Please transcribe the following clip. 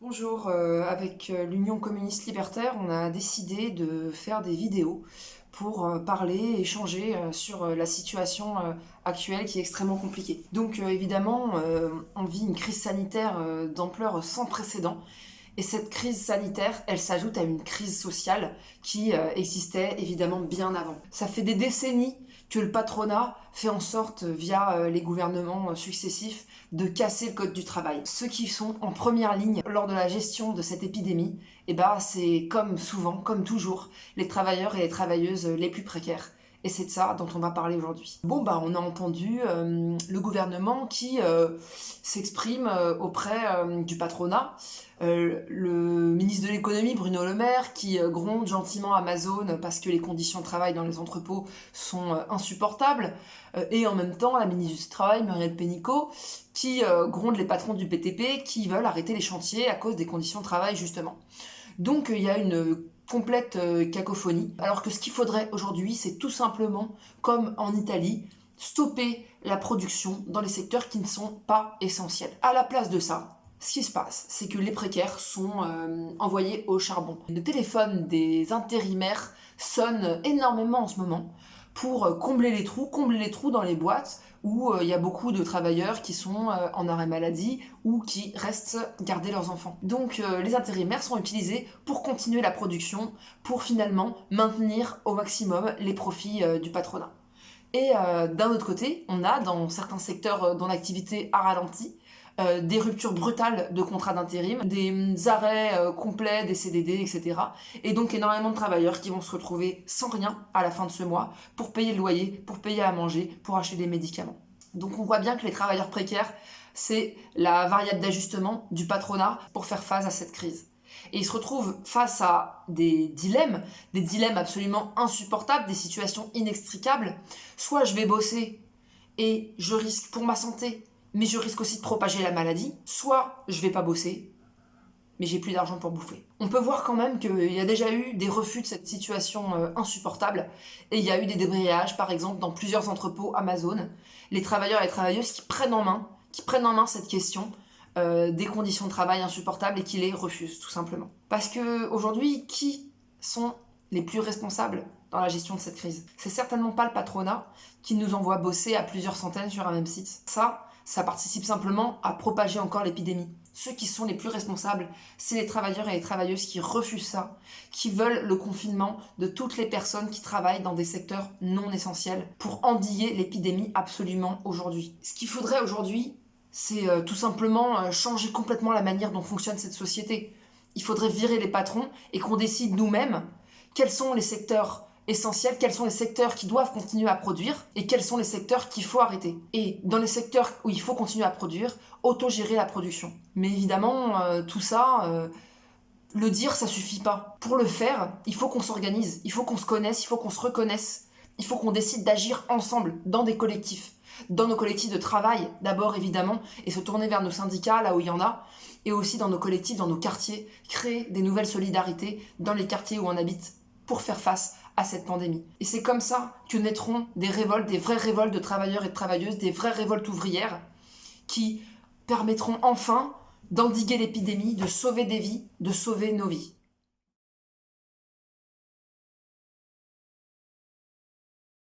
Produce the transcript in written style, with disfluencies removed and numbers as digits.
Bonjour, avec l'Union communiste libertaire, on a décidé de faire des vidéos pour parler, échanger sur la situation actuelle qui est extrêmement compliquée. Donc évidemment, on vit une crise sanitaire d'ampleur sans précédent. Et cette crise sanitaire, elle s'ajoute à une crise sociale qui existait évidemment bien avant. Ça fait des décennies que le patronat fait en sorte, via les gouvernements successifs, de casser le code du travail. Ceux qui sont en première ligne lors de la gestion de cette épidémie, c'est comme souvent, comme toujours, les travailleurs et les travailleuses les plus précaires. Et c'est de ça dont on va parler aujourd'hui. On a entendu le gouvernement qui s'exprime auprès du patronat. Le ministre de l'économie, Bruno Le Maire, qui gronde gentiment Amazon parce que les conditions de travail dans les entrepôts sont insupportables. Et en même temps, la ministre du Travail, Muriel Pénicaud, qui gronde les patrons du BTP qui veulent arrêter les chantiers à cause des conditions de travail, justement. Donc il y a une complète cacophonie. Alors que ce qu'il faudrait aujourd'hui, c'est tout simplement, comme en Italie, stopper la production dans les secteurs qui ne sont pas essentiels. À la place de ça, ce qui se passe, c'est que les précaires sont envoyés au charbon. Le téléphone des intérimaires sonne énormément en ce moment pour combler les trous dans les boîtes où il y a beaucoup de travailleurs qui sont en arrêt maladie ou qui restent garder leurs enfants. Donc les intérimaires sont utilisés pour continuer la production, pour finalement maintenir au maximum les profits du patronat. Et d'un autre côté, on a dans certains secteurs dont l'activité a ralenti, des ruptures brutales de contrats d'intérim, des arrêts complets des CDD, etc. Et donc énormément de travailleurs qui vont se retrouver sans rien à la fin de ce mois pour payer le loyer, pour payer à manger, pour acheter des médicaments. Donc on voit bien que les travailleurs précaires, c'est la variable d'ajustement du patronat pour faire face à cette crise. Et ils se retrouvent face à des dilemmes absolument insupportables, des situations inextricables. Soit je vais bosser et je risque pour ma santé, mais je risque aussi de propager la maladie, soit je vais pas bosser, mais j'ai plus d'argent pour bouffer. On peut voir quand même qu'il y a déjà eu des refus de cette situation insupportable, et il y a eu des débrayages, par exemple, dans plusieurs entrepôts Amazon. Les travailleurs et les travailleuses qui prennent en main cette question des conditions de travail insupportables et qui les refusent, tout simplement. Parce que aujourd'hui, qui sont les plus responsables dans la gestion de cette crise? C'est certainement pas le patronat qui nous envoie bosser à plusieurs centaines sur un même site. Ça participe simplement à propager encore l'épidémie. Ceux qui sont les plus responsables, c'est les travailleurs et les travailleuses qui refusent ça, qui veulent le confinement de toutes les personnes qui travaillent dans des secteurs non essentiels pour endiguer l'épidémie absolument aujourd'hui. Ce qu'il faudrait aujourd'hui, c'est tout simplement changer complètement la manière dont fonctionne cette société. Il faudrait virer les patrons et qu'on décide nous-mêmes quels sont les secteurs essentiels, quels sont les secteurs qui doivent continuer à produire et quels sont les secteurs qu'il faut arrêter. Et dans les secteurs où il faut continuer à produire, autogérer la production. Mais évidemment, tout ça, le dire, ça suffit pas. Pour le faire, il faut qu'on s'organise, il faut qu'on se connaisse, il faut qu'on se reconnaisse, il faut qu'on décide d'agir ensemble dans des collectifs. Dans nos collectifs de travail, d'abord évidemment, et se tourner vers nos syndicats, là où il y en a, et aussi dans nos collectifs, dans nos quartiers, créer des nouvelles solidarités dans les quartiers où on habite pour faire face à cette pandémie. Et c'est comme ça que naîtront des révoltes, des vraies révoltes de travailleurs et de travailleuses, des vraies révoltes ouvrières qui permettront enfin d'endiguer l'épidémie, de sauver des vies, de sauver nos vies.